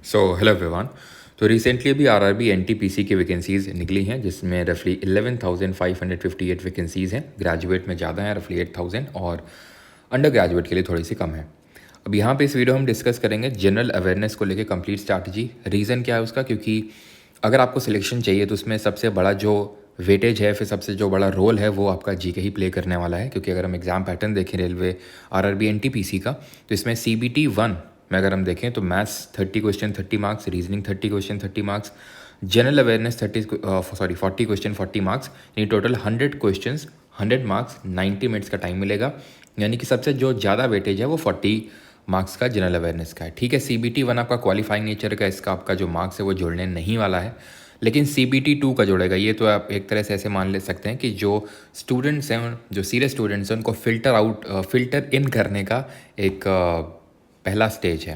Hello everyone. तो recently अभी RRB NTPC की वैकेंसीज़ निकली हैं जिसमें रफली 11,558 वैकेंसीज़ हैं। ग्रेजुएट में ज़्यादा हैं, रफली 8,000, और अंडर ग्रेजुएट के लिए थोड़ी सी कम है। अब यहाँ पे इस वीडियो हम डिस्कस करेंगे जनरल अवेयरनेस को लेके कंप्लीट स्ट्रैटेजी। रीज़न क्या है उसका, क्योंकि अगर आपको सिलेक्शन चाहिए तो उसमें सबसे बड़ा जो वेटेज है, फिर सबसे जो बड़ा रोल है वो आपका जीके ही प्ले करने वाला है। क्योंकि अगर हम एग्ज़ाम पैटर्न देखें रेलवे आरआरबी एनटीपीसी का, तो इसमें सीबीटी 1 में अगर हम देखें तो maths 30 question 30 marks, reasoning 30 question 30 marks, general awareness 40 question 40 marks, यानी टोटल 100 क्वेश्चन 100 मार्क्स, 90 मिनट्स का टाइम मिलेगा। यानी कि सबसे जो ज़्यादा वेटेज है वो 40 मार्क्स का जनरल अवेयरनेस का है। ठीक है, सीबीटी 1 आपका क्वालिफाइंग नेचर का, इसका आपका जो मार्क्स है वो जोड़ने नहीं वाला है, लेकिन सीबीटी 2 का जोड़ेगा। ये तो आप एक तरह से ऐसे मान ले सकते हैं कि जो स्टूडेंट्स हैं, जो सीरियस स्टूडेंट्स हैं, उनको फिल्टर इन करने का एक पहला स्टेज है।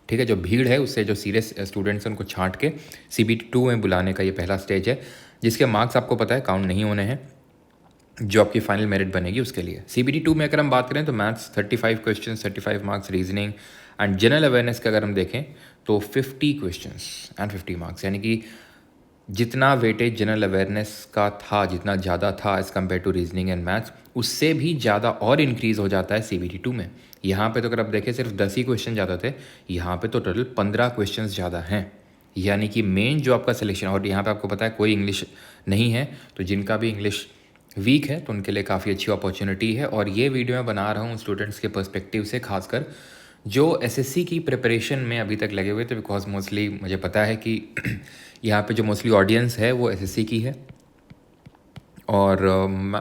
ठीक है, जो भीड़ है उससे जो सीरियस स्टूडेंट्स हैं उनको छांट के सीबीटी 2 में बुलाने का ये पहला स्टेज है, जिसके मार्क्स आपको पता है काउंट नहीं होने हैं, जो आपकी फाइनल मेरिट बनेगी उसके लिए। सीबीटी 2 में अगर हम बात करें तो maths 35 question 35 marks, reasoning and general awareness का अगर हम देखें तो 50 क्वेश्चन एंड 50 मार्क्स। यानी कि जितना वेटेज जनरल अवेयरनेस का था, जितना ज़्यादा था as compare to reasoning and maths, उससे भी ज़्यादा और इंक्रीज़ हो जाता है सीबीटी 2 में। यहाँ पे तो अगर आप देखें सिर्फ 10 ही क्वेश्चन ज़्यादा थे, यहाँ पे तो टोटल 15 क्वेश्चन ज़्यादा हैं। यानी कि मेन जो आपका सिलेक्शन, और यहाँ पे आपको पता है कोई इंग्लिश नहीं है, तो जिनका भी इंग्लिश वीक है तो उनके लिए काफ़ी अच्छी अपॉर्चुनिटी है। और ये वीडियो मैं बना रहा हूँ स्टूडेंट्स के पर्सपेक्टिव से, खासकर जो एसएससी की प्रिपरेशन में अभी तक लगे हुए थे, बिकॉज मोस्टली मुझे पता है कि यहाँ पे जो मोस्टली ऑडियंस है वो एसएससी की है। और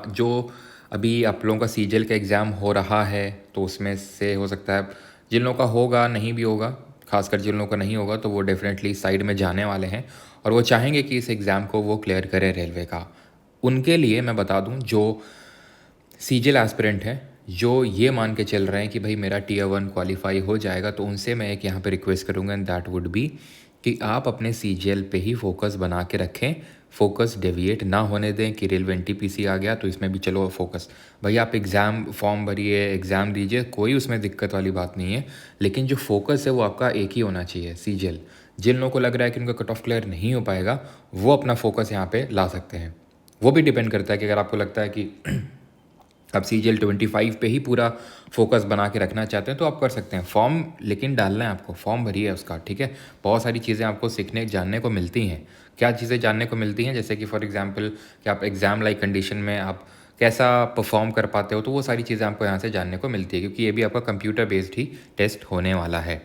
जो अभी आप लोगों का सीजीएल का एग्ज़ाम हो रहा है तो उसमें से हो सकता है जिन लोगों का होगा, नहीं भी होगा, खासकर जिन लोगों का नहीं होगा तो वो डेफिनेटली साइड में जाने वाले हैं और वो चाहेंगे कि इस एग्ज़ाम को वो क्लियर करें रेलवे का। उनके लिए मैं बता दूं, जो सीजीएल एस्पिरेंट हैं, जो ये मान के चल रहे हैं कि भाई मेरा टियर 1 क्वालिफाई हो जाएगा, तो उनसे मैं एक यहाँ पे रिक्वेस्ट करूँगा, एंड दैट वुड बी कि आप अपने सीजीएल पे ही फोकस बना के रखें। फोकस डेविएट ना होने दें कि रेलवे एनटीपीसी आ गया तो इसमें भी चलो फोकस। भाई आप एग्ज़ाम फॉर्म भरिए, एग्ज़ाम दीजिए, कोई उसमें दिक्कत वाली बात नहीं है, लेकिन जो फोकस है वो आपका एक ही होना चाहिए, सीजीएल। जिन लोगों को लग रहा है कि उनका कट ऑफ क्लियर नहीं हो पाएगा, वो अपना फोकस यहाँ पे ला सकते हैं। वो भी डिपेंड करता है कि अगर आपको लगता है कि आप सीजीएल 25 पे ही पूरा फोकस बना के रखना चाहते हैं तो आप कर सकते हैं। फॉर्म लेकिन डालना है आपको, फॉर्म भरिए उसका, ठीक है। बहुत सारी चीज़ें आपको सीखने जानने को मिलती हैं। क्या चीज़ें जानने को मिलती हैं, जैसे कि फॉर एग्जांपल कि आप एग्ज़ाम लाइक कंडीशन में आप कैसा परफॉर्म कर पाते हो, तो वो सारी चीज़ें आपको यहाँ से जानने को मिलती है, क्योंकि ये भी आपका कंप्यूटर बेस्ड ही टेस्ट होने वाला है।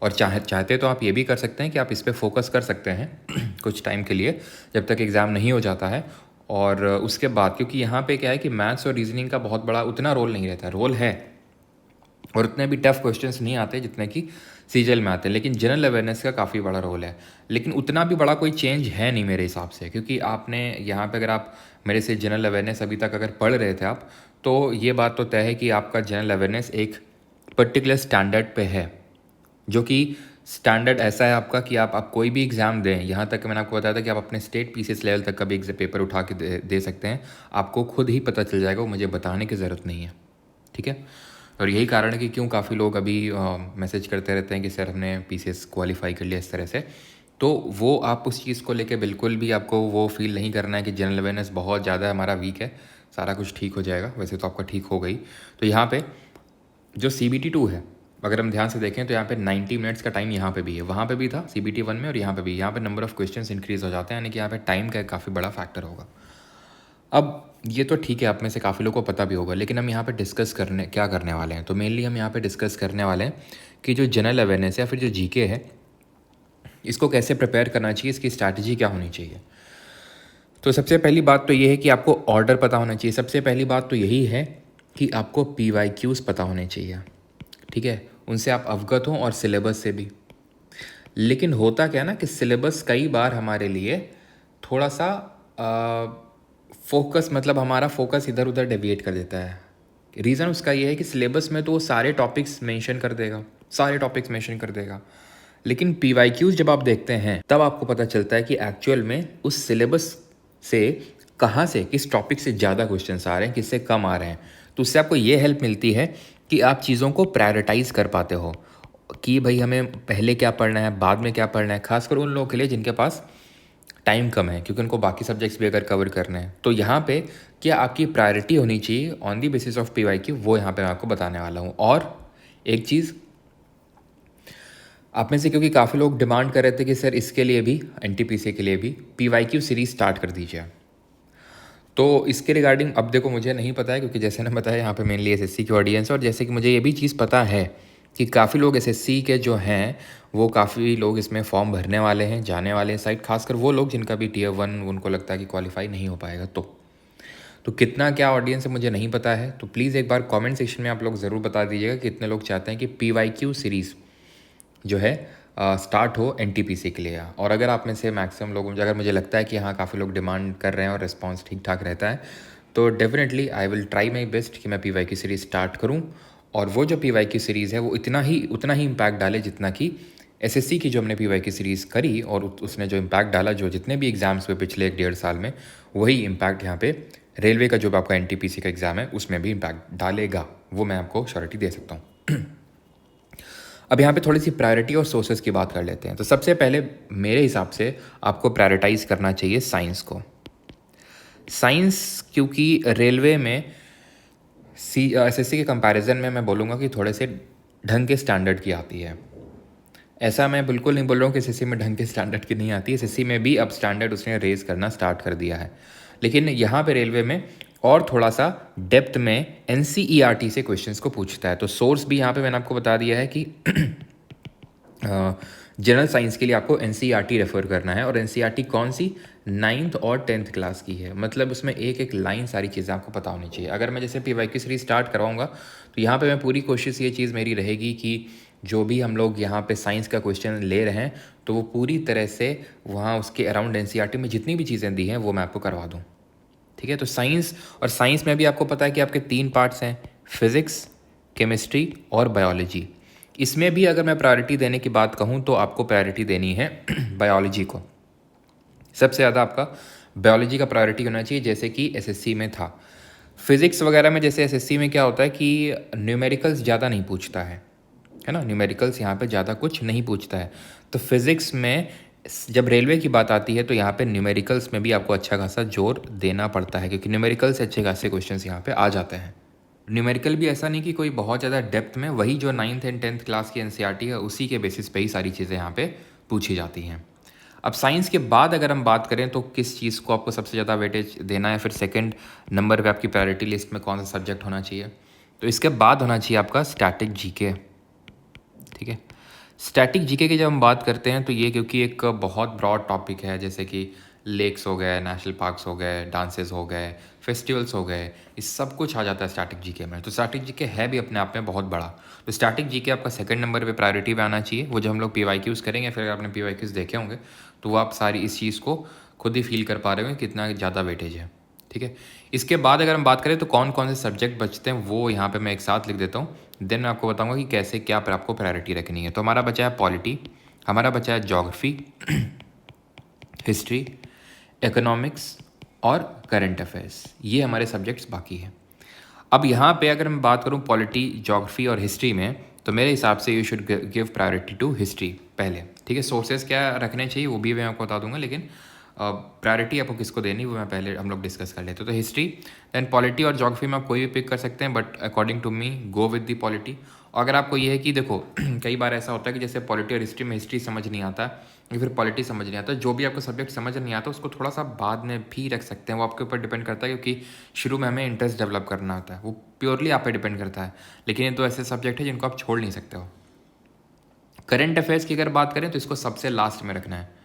और चाहते तो आप ये भी कर सकते हैं कि आप इस पर फोकस कर सकते हैं कुछ टाइम के लिए, जब तक एग्ज़ाम नहीं हो जाता है। और उसके बाद, क्योंकि यहाँ पे क्या है कि मैथ्स और रीजनिंग का बहुत बड़ा उतना रोल नहीं रहता, रोल है और उतने भी टफ क्वेश्चंस नहीं आते जितने कि सीजीएल में आते हैं, लेकिन जनरल अवेयरनेस का काफ़ी बड़ा रोल है। लेकिन उतना भी बड़ा कोई चेंज है नहीं मेरे हिसाब से, क्योंकि आपने यहाँ पे अगर आप मेरे से जनरल अवेयरनेस अभी तक अगर पढ़ रहे थे आप, तो ये बात तो तय है कि आपका जनरल अवेयरनेस एक पर्टिकुलर स्टैंडर्ड पे है, जो कि स्टैंडर्ड ऐसा है आपका कि आप कोई भी एग्ज़ाम दें। यहाँ तक मैंने आपको बताया था कि आप अपने स्टेट पीसीएस लेवल तक का भी पेपर उठा के दे सकते हैं, आपको खुद ही पता चल जाएगा, वो मुझे बताने की ज़रूरत नहीं है, ठीक है। और यही कारण है कि क्यों काफ़ी लोग अभी मैसेज करते रहते हैं कि सर हमने पीसीएस क्वालिफाई कर लिया इस तरह से। तो वो आप उस चीज़ को लेके बिल्कुल भी आपको वो फील नहीं करना है कि जनरल अवेयरनेस बहुत ज़्यादा हमारा वीक है, सारा कुछ ठीक हो जाएगा। वैसे तो आपका ठीक हो गई। तो यहाँ पे जो सीबीटी 2 है, अगर हम ध्यान से देखें तो यहाँ पे 90 मिनट्स का टाइम यहाँ पे भी है, वहाँ पे भी था सीबीटी 1 में, और यहाँ पे भी। यहाँ पे नंबर ऑफ़ क्वेश्चंस इंक्रीज़ हो जाते हैं, यानी कि यहाँ पे टाइम का काफ़ी बड़ा फैक्टर होगा। अब ये तो ठीक है, आप में से काफ़ी लोगों को पता भी होगा, लेकिन हम यहाँ पे डिस्कस करने वाले हैं, तो मेनली हम यहाँ पे डिस्कस करने वाले हैं कि जो जनरल अवेयरनेस है या फिर जो जीके है, इसको कैसे प्रिपेयर करना चाहिए, इसकी स्ट्रैटेजी क्या होनी चाहिए। तो सबसे पहली बात तो ये है कि आपको ऑर्डर पता होना चाहिए। सबसे पहली बात तो यही है कि आपको PYQs पता होने चाहिए, ठीक है, उनसे आप अवगत हों, और सिलेबस से भी। लेकिन होता क्या है ना कि सिलेबस कई बार हमारे लिए थोड़ा सा फोकस, मतलब हमारा फोकस इधर उधर डेविएट कर देता है। रीज़न उसका ये है कि सिलेबस में तो वो सारे टॉपिक्स मेंशन कर देगा, लेकिन PYQs जब आप देखते हैं तब आपको पता चलता है कि एक्चुअल में उस सिलेबस से कहाँ से, किस टॉपिक से ज़्यादा क्वेश्चंस आ रहे हैं, किससे कम आ रहे हैं। तो उससे आपको ये हेल्प मिलती है कि आप चीज़ों को प्रायोरिटाइज़ कर पाते हो। कि भाई हमें पहले क्या पढ़ना है, बाद में क्या पढ़ना है, खासकर उन लोगों के लिए जिनके पास टाइम कम है, क्योंकि उनको बाकी सब्जेक्ट्स भी अगर कवर करने हैं। तो यहाँ पे क्या आपकी प्रायोरिटी होनी चाहिए on the basis of PYQ, वो यहाँ पे मैं आपको बताने वाला हूँ। और एक चीज़ आप में से, क्योंकि काफ़ी लोग डिमांड कर रहे थे कि सर इसके लिए भी, NTPC के लिए भी PYQ सीरीज़ स्टार्ट कर दीजिए, तो इसके रिगार्डिंग अब देखो मुझे नहीं पता है, क्योंकि जैसे ना बताया यहाँ पे मेनली SSC की ऑडियंस है, और जैसे कि मुझे ये भी चीज़ पता है कि काफ़ी लोग SSC के जो हैं वो काफ़ी लोग इसमें फॉर्म भरने वाले हैं, जाने वाले हैं साइड, खासकर वो लोग जिनका भी Tier 1 उनको लगता है कि क्वालिफाई नहीं हो पाएगा। तो कितना क्या ऑडियंस है मुझे नहीं पता है, तो प्लीज़ एक बार कमेंट सेक्शन में आप लोग ज़रूर बता दीजिएगा कि कितने लोग चाहते हैं कि PYQ सीरीज़ जो है स्टार्ट हो NTPC के लिए। और अगर आप में से मैक्सिमम लोगों अगर मुझे लगता है कि हाँ काफ़ी लोग डिमांड कर रहे हैं और रिस्पांस ठीक ठाक रहता है, तो definitely I will try my best कि मैं PYQ सीरीज़ स्टार्ट करूँ, और वो जो PYQ सीरीज़ है वो उतना ही इम्पैक्ट डाले जितना कि SSC की जो हमने PYQ सीरीज़ करी, और उसने जो इम्पैक्ट डाला, जो जितने भी एग्ज़ाम्स हुए पिछले 1-1.5 साल में, वही इम्पैक्ट यहाँ पे रेलवे का जो आपका NTPC का एग्ज़ाम है उसमें भी इम्पैक्ट डालेगा, वो मैं आपको श्योरिटी दे सकता हूँ। अब यहाँ पे थोड़ी सी प्रायोरिटी और सोर्सेज की बात कर लेते हैं। तो सबसे पहले मेरे हिसाब से आपको प्रायोरिटाइज़ करना चाहिए साइंस को। साइंस क्योंकि रेलवे में SSC के कंपैरिजन में मैं बोलूँगा कि थोड़े से ढंग के स्टैंडर्ड की आती है। ऐसा मैं बिल्कुल नहीं बोल रहा हूँ कि SSC में ढंग के स्टैंडर्ड की नहीं आती है, SSC में भी अब स्टैंडर्ड उसने रेज़ करना स्टार्ट कर दिया है, लेकिन यहाँ पे रेलवे में और थोड़ा सा डेप्थ में NCERT से क्वेश्चंस को पूछता है। तो सोर्स भी यहाँ पे मैंने आपको बता दिया है कि जनरल साइंस के लिए आपको NCERT रेफ़र करना है, और NCERT कौन सी, 9th और 10th क्लास की है, मतलब उसमें एक एक लाइन सारी चीज़ें आपको पता होनी चाहिए। अगर मैं जैसे PYQ सीरीज स्टार्ट करवाऊँगा तो यहाँ पे मैं पूरी कोशिश ये चीज़ मेरी रहेगी कि जो भी हम लोग यहाँ पे साइंस का क्वेश्चन ले रहे हैं तो वो पूरी तरह से वहाँ उसके अराउंड NCERT में जितनी भी चीज़ें दी हैं वो मैं आपको करवा दूँ, ठीक है। तो साइंस में भी आपको पता है कि आपके 3 पार्ट्स हैं, फिज़िक्स, केमिस्ट्री और बायोलॉजी। इसमें भी अगर मैं प्रायोरिटी देने की बात कहूँ तो आपको प्रायोरिटी देनी है बायोलॉजी को, सबसे ज़्यादा आपका बायोलॉजी का प्रायोरिटी होना चाहिए, जैसे कि SSC में था। फिज़िक्स वगैरह में जैसे SSC में क्या होता है कि न्यूमेरिकल्स ज़्यादा नहीं पूछता है ना, न्यूमेरिकल्स यहाँ पे ज़्यादा कुछ नहीं पूछता है। तो फिज़िक्स में जब रेलवे की बात आती है तो यहाँ पे न्यूमेरिकल्स में भी आपको अच्छा खासा जोर देना पड़ता है, क्योंकि न्यूमेरिकल से अच्छे खासे क्वेश्चंस यहाँ पे आ जाते हैं। न्यूमेरिकल भी ऐसा नहीं कि कोई बहुत ज़्यादा डेप्थ में, वही जो 9th एंड 10th क्लास की NCERT है उसी के बेसिस पे ही सारी चीज़ें यहाँ पे पूछी जाती हैं। अब साइंस के बाद अगर हम बात करें तो किस चीज़ को आपको सबसे ज़्यादा वेटेज देना है, फिर सेकंड नंबर पे आपकी प्रायोरिटी लिस्ट में कौन सा सब्जेक्ट होना चाहिए, तो इसके बाद होना चाहिए आपका स्टैटिक GK, ठीक है। स्टैटिक GK की जब हम बात करते हैं तो ये क्योंकि एक बहुत ब्रॉड टॉपिक है, जैसे कि लेक्स हो गए, नेशनल पार्क्स हो गए, डांसेस हो गए, फेस्टिवल्स हो गए, इस सब कुछ आ जाता है स्टैटिक GK में। तो स्टैटिक GK है भी अपने आप में बहुत बड़ा। तो स्टैटिक GK आपका सेकंड नंबर पे प्रायोरिटी पे आना चाहिए। वो जो हम लोग PYQs करेंगे, फिर आपने PYQs देखे होंगे तो वो आप सारी इस चीज़ को खुद ही फील कर पा रहे होंगे कितना ज़्यादा वेटेज है, ठीक है। इसके बाद अगर हम बात करें तो कौन कौन से सब्जेक्ट बचते हैं वो यहाँ पे मैं एक साथ लिख देता हूँ, देन मैं आपको बताऊँगा कि कैसे क्या पर आपको प्रायोरिटी रखनी है। तो हमारा बचा है पॉलिटी, हमारा बचा है ज्योग्राफी, हिस्ट्री, इकोनॉमिक्स और करंट अफेयर्स, ये हमारे सब्जेक्ट्स बाकी हैं। अब यहाँ पे अगर मैं बात करूँ पॉलिटी, ज्योग्राफी और हिस्ट्री में, तो मेरे हिसाब से you should give priority to history पहले, ठीक है। सोर्सेज क्या रखने चाहिए वो भी मैं आपको बता दूंगा, लेकिन प्रायोरिटी आपको किसको देनी वो मैं पहले हम लोग डिस्कस कर लेते हैं। तो हिस्ट्री, देन पॉलिटी और ज्योग्राफी में आप कोई भी पिक कर सकते हैं, but according to me go with the polity. और अगर आपको ये है कि देखो कई बार ऐसा होता है कि जैसे पॉलिटी और हिस्ट्री में हिस्ट्री समझ नहीं आता या फिर पॉलिटी समझ नहीं आता, जो भी आपको सब्जेक्ट समझ नहीं आता उसको थोड़ा सा बाद में भी रख सकते हैं, वो आपके ऊपर डिपेंड करता है, क्योंकि शुरू में हमें इंटरेस्ट डेवलप करना होता है, वो प्योरली आप पे डिपेंड करता है। लेकिन ये तो ऐसे सब्जेक्ट है जिनको आप छोड़ नहीं सकते हो। करंट अफेयर्स की अगर बात करें तो इसको सबसे लास्ट में रखना है।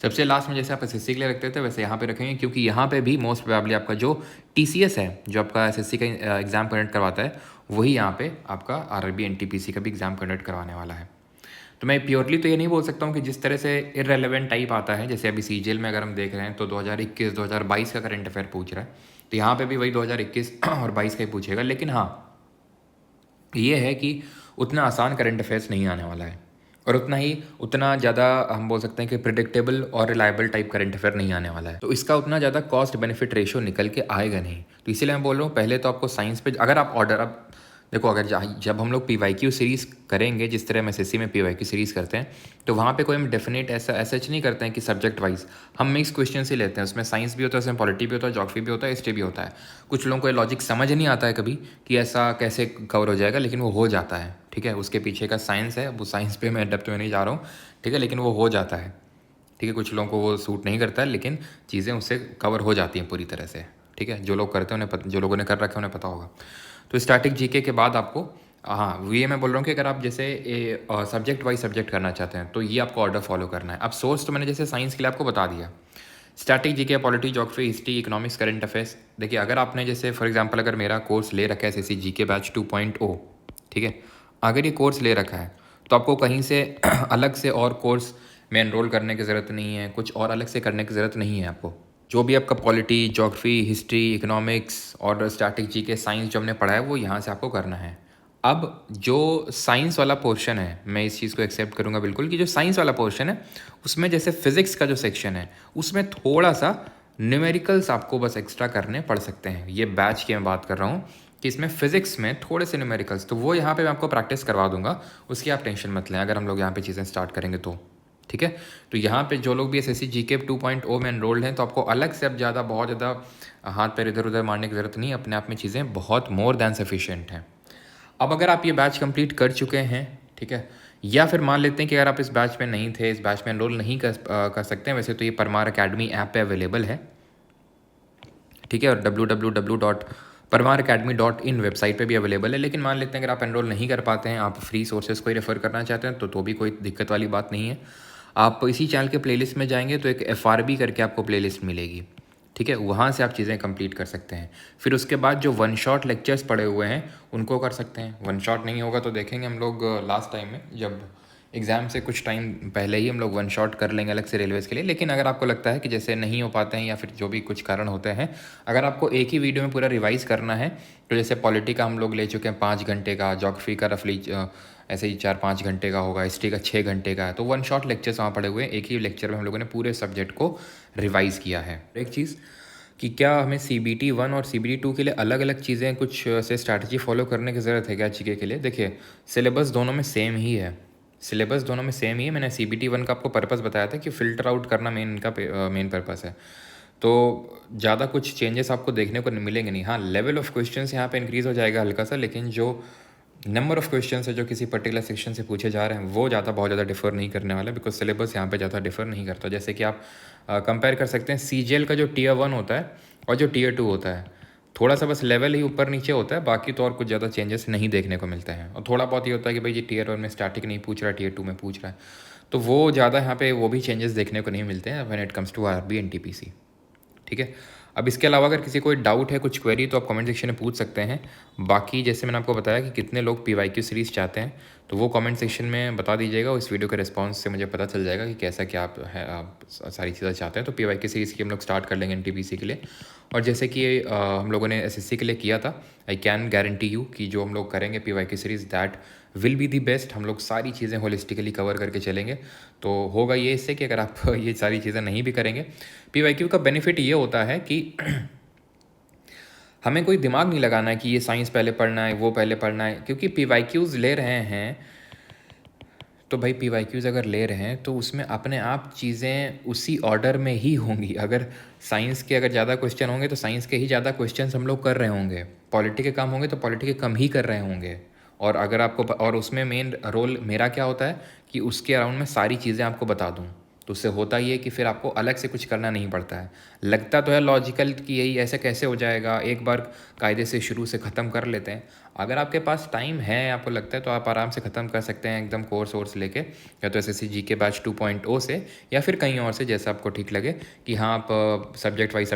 सबसे लास्ट में जैसे आप SSC के लिए रखते थे वैसे यहाँ पे रखेंगे, क्योंकि यहाँ पे भी मोस्ट प्रोबेबली आपका जो TCS है, जो आपका SSC का एग्ज़ाम कंडक्ट करवाता है, वही यहाँ पे आपका RRB NTPC का भी एग्ज़ाम कंडक्ट करवाने वाला है। तो मैं प्योरली तो ये नहीं बोल सकता हूँ कि जिस तरह से इररेलेवेंट टाइप आता है, जैसे अभी CGL में अगर हम देख रहे हैं तो 2021-2022 का करंट अफेयर पूछ रहा है, तो यहाँ पे भी वही 2021 और 22 का ही पूछेगा। लेकिन हाँ, ये है कि उतना आसान करंट अफेयर्स नहीं आने वाला है, और उतना ज़्यादा हम बोल सकते हैं कि प्रिडिक्टेबल और रिलायबल टाइप करंट अफेयर नहीं आने वाला है। तो इसका उतना ज़्यादा कॉस्ट बेनिफिट रेशियो निकल के आएगा नहीं। तो इसीलिए मैं बोल रहा हूँ पहले तो आपको साइंस पे, अगर आप ऑर्डर, अब देखो अगर जब हम लोग PYQ सीरीज़ करेंगे, जिस तरह हम SSC में PYQ सीरीज़ करते हैं, तो वहाँ पे कोई हम डेफिनेट ऐसा सच नहीं करते हैं कि सब्जेक्ट वाइज हम मिक्स क्वेश्चन ही लेते हैं। उसमें साइंस भी होता है, उसमें पॉलिटी भी होता है, ज्योग्राफी भी होता है, हिस्ट्री भी होता है। कुछ लोगों को लॉजिक समझ नहीं आता है कभी कि ऐसा कैसे कवर हो जाएगा, लेकिन वो हो जाता है। ठीक है, उसके पीछे का साइंस है, वो साइंस पे मैं डेप्थ में नहीं जा रहा हूँ। ठीक है, लेकिन वो हो जाता है। ठीक है, कुछ लोगों को वो सूट नहीं करता है, लेकिन चीज़ें उससे कवर हो जाती हैं पूरी तरह से। ठीक है, जो लोग करते हैं उन्हें जो लोगों ने कर रखा है उन्हें पता होगा। तो स्टैटिक जीके के बाद आपको, हाँ ये मैं बोल रहा हूँ कि अगर आप जैसे सब्जेक्ट वाइज सब्जेक्ट करना चाहते हैं तो ये आपको ऑर्डर फॉलो करना है। अब सोर्स तो मैंने जैसे साइंस के लिए आपको बता दिया, static GK, polity, geography, history, economics, current affairs. देखिए अगर आपने जैसे फॉर एग्जांपल अगर मेरा कोर्स ले रखा है SSC जीके बैच 2.0, ठीक है, अगर ये कोर्स ले रखा है तो आपको कहीं से अलग से और कोर्स में एनरोल करने की ज़रूरत नहीं है, कुछ और अलग से करने की ज़रूरत नहीं है आपको। जो भी आपका पॉलिटी, ज्योग्राफी, हिस्ट्री, इकोनॉमिक्स और स्टैटिक जीके, साइंस जो हमने पढ़ा है वो यहाँ से आपको करना है। अब जो साइंस वाला पोर्शन है, मैं इस चीज़ को एक्सेप्ट करूँगा बिल्कुल कि जो साइंस वाला पोर्शन है उसमें जैसे फिज़िक्स का जो सेक्शन है उसमें थोड़ा सा न्यूमेरिकल्स आपको बस एक्स्ट्रा करने पड़ सकते हैं। ये बैच की मैं बात कर रहा हूँ कि इसमें फिज़िक्स में थोड़े से न्यूमेरिकल्स, तो वो यहाँ पे मैं आपको प्रैक्टिस करवा दूंगा, उसकी आप टेंशन मत लें अगर हम लोग यहाँ पे चीज़ें स्टार्ट करेंगे तो। ठीक है, तो यहाँ पे जो लोग भी SSC जीके 2.0 में एनरोल्ड हैं तो आपको अलग से अब ज़्यादा बहुत ज़्यादा हाथ पैर इधर उधर मारने की ज़रूरत नहीं है, अपने आप में चीज़ें बहुत मोर दैन सफिशिएंट हैं। अब अगर आप ये बैच कंप्लीट कर चुके हैं, ठीक है, या फिर मान लेते हैं कि अगर आप इस बैच में नहीं थे, इस बैच में एनरोल नहीं कर सकते हैं, वैसे तो ये परमार अकेडमी ऐप पे अवेलेबल है। ठीक है, और www.parmaracademy.in वेबसाइट पे भी अवेलेबल है। लेकिन मान लेते हैं अगर आप एनरोल नहीं कर पाते हैं, आप फ्री सोर्सेज को ही रेफ़र करना चाहते हैं तो भी कोई दिक्कत वाली बात नहीं है। आप इसी चैनल के प्लेलिस्ट में जाएंगे तो एक FRB करके आपको प्लेलिस्ट मिलेगी। ठीक है, वहाँ से आप चीज़ें कंप्लीट कर सकते हैं। फिर उसके बाद जो वन शॉट लेक्चर्स पड़े हुए हैं उनको कर सकते हैं। वन शॉट नहीं होगा तो देखेंगे हम लोग लास्ट टाइम में, जब एग्ज़ाम से कुछ टाइम पहले ही हम लोग वन शॉट कर लेंगे अलग से रेलवेज़ के लिए। लेकिन अगर आपको लगता है कि जैसे नहीं हो पाते हैं या फिर जो भी कुछ कारण होते हैं, अगर आपको एक ही वीडियो में पूरा रिवाइज़ करना है तो जैसे पॉलिटी का हम लोग ले चुके हैं 5 घंटे का, ज्योग्राफी का रफली ऐसे ही 4-5 घंटे का होगा, हिस्ट्री का 6 घंटे का है, तो वन शॉट लेक्चर्स वहाँ पड़े हुए हैं। एक ही लेक्चर में हम लोगों ने पूरे सब्जेक्ट को रिवाइज़ किया है। एक चीज़ कि क्या हमें CBT 1 और CBT 2 के लिए अलग अलग चीज़ें कुछ से स्ट्रैटेजी फॉलो करने की ज़रूरत है क्या जीके के लिए? देखिए सिलेबस दोनों में सेम ही है, सिलेबस दोनों में सेम ही है। मैंने CBT 1 का आपको पर्पस बताया था कि फ़िल्टर आउट करना मेन पर्पस है, तो ज़्यादा कुछ चेंजेस आपको देखने को मिलेंगे नहीं। हाँ, लेवल ऑफ क्वेश्चंस यहाँ पे इंक्रीज़ हो जाएगा हल्का सा, लेकिन जो नंबर ऑफ़ क्वेश्चंस है जो किसी पर्टिकुलर सेक्शन से पूछे जा रहे हैं वो बहुत ज़्यादा डिफ़र नहीं करने वाला, बिकॉज सिलेबस यहाँ पे ज़्यादा डिफ़र नहीं करता। जैसे कि आप कंपेयर कर सकते हैं CGL का जो Tier 1 होता है और जो Tier 2 होता है, थोड़ा सा बस लेवल ही ऊपर नीचे होता है, बाकी तो और कुछ ज़्यादा चेंजेस नहीं देखने को मिलते हैं। और थोड़ा बहुत ये होता है कि भाई ये Tier 1 में स्टैटिक नहीं पूछ रहा है, Tier 2 में पूछ रहा है, तो वो ज़्यादा यहाँ पे वो भी चेंजेस देखने को नहीं मिलते हैं when it comes to RRB NTPC। ठीक है, अब इसके अलावा अगर किसी कोई डाउट है, कुछ क्वेरी, तो आप कमेंट सेक्शन में पूछ सकते हैं। बाकी जैसे मैंने आपको बताया कि कितने लोग PYQ सीरीज़ चाहते हैं, तो वो कमेंट सेक्शन में बता दीजिएगा। इस वीडियो के रिस्पांस से मुझे पता चल जाएगा कि कैसा क्या आप सारी चीज़ें चाहते हैं। तो PYQ सीरीज़ की हम लोग स्टार्ट कर लेंगे NTPC के लिए। और जैसे कि हम लोगों ने SSC के लिए किया था, आई कैन गारंटी यू कि जो हम लोग करेंगे PYQ series that will be the best. हम लोग सारी चीज़ें होलिस्टिकली कवर करके चलेंगे। तो होगा ये इससे कि अगर आप ये सारी चीज़ें नहीं भी करेंगे, PYQ का बेनिफिट ये होता है कि हमें कोई दिमाग नहीं लगाना है कि ये साइंस पहले पढ़ना है, वो पहले पढ़ना है, क्योंकि PYQs ले रहे हैं तो भाई PYQs अगर ले रहे हैं तो उसमें अपने आप चीज़ें उसी ऑर्डर में ही होंगी। अगर साइंस के अगर ज़्यादा क्वेश्चन होंगे तो साइंस के ही ज़्यादा क्वेश्चन हम लोग कर रहे होंगे, पॉलिटी के कम होंगे तो पॉलिटी के कम ही कर रहे होंगे। और अगर आपको और उसमें मेन रोल मेरा क्या होता है कि उसके अराउंड में सारी चीज़ें आपको बता दूँ, तो उससे होता ही है कि फिर आपको अलग से कुछ करना नहीं पड़ता है। लगता तो है लॉजिकल कि यही ऐसे कैसे हो जाएगा, एक बार कायदे से शुरू से ख़त्म कर लेते हैं। अगर आपके पास टाइम है, आपको लगता है, तो आप आराम से ख़त्म कर सकते हैं एकदम कोर्स वोर्स लेके, या तो SSC जीके बैच 2.0 से या फिर कहीं और से, जैसा आपको ठीक लगे कि हाँ आप सब्जेक्ट वाइज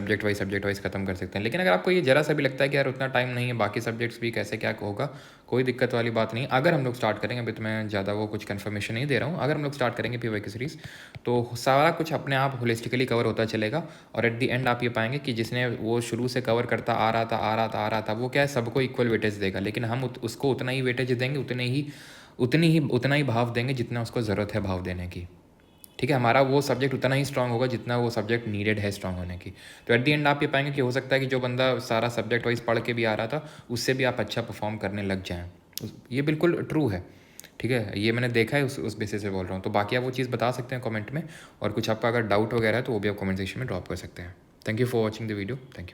ख़त्म कर सकते हैं। लेकिन अगर आपको ये ज़रा सा भी लगता है कि यार उतना टाइम नहीं है, बाकी सब्जेक्ट्स भी कैसे क्या होगा, कोई दिक्कत वाली बात नहीं। अगर हम लोग स्टार्ट करेंगे, अभी तो मैं ज़्यादा वो कुछ कन्फर्मेशन नहीं दे रहा हूँ, अगर हम लोग स्टार्ट करेंगे PYQ सीरीज़ तो सारा कुछ अपने आप होलिस्टिकली कवर होता चलेगा। और एट द एंड आप ये पाएंगे कि जिसने वो शुरू से कवर करता आ रहा था वो क्या है, सबको इक्वल वेटेज देगा, लेकिन हम उसको उतना ही वेटेज देंगे, उतना ही भाव देंगे जितना उसको ज़रूरत है भाव देने की। ठीक है, हमारा वो सब्जेक्ट उतना ही स्ट्रांग होगा जितना वो सब्जेक्ट नीडेड है स्ट्रांग होने की। तो एट द एंड आप ये पाएंगे कि हो सकता है कि जो बंदा सारा सब्जेक्ट वाइज पढ़ के भी आ रहा था, उससे भी आप अच्छा परफॉर्म करने लग जाएँ। ये बिल्कुल ट्रू है, ठीक है, ये मैंने देखा है, उस बेसिस से बोल रहा हूँ। तो बाकी आप वो चीज़ बता सकते हैं कमेंट में, और कुछ आपका अगर डाउट वगैरह है तो वो भी आप कमेंट सेक्शन में ड्रॉप कर सकते हैं। Thank you for watching the video. Thank you.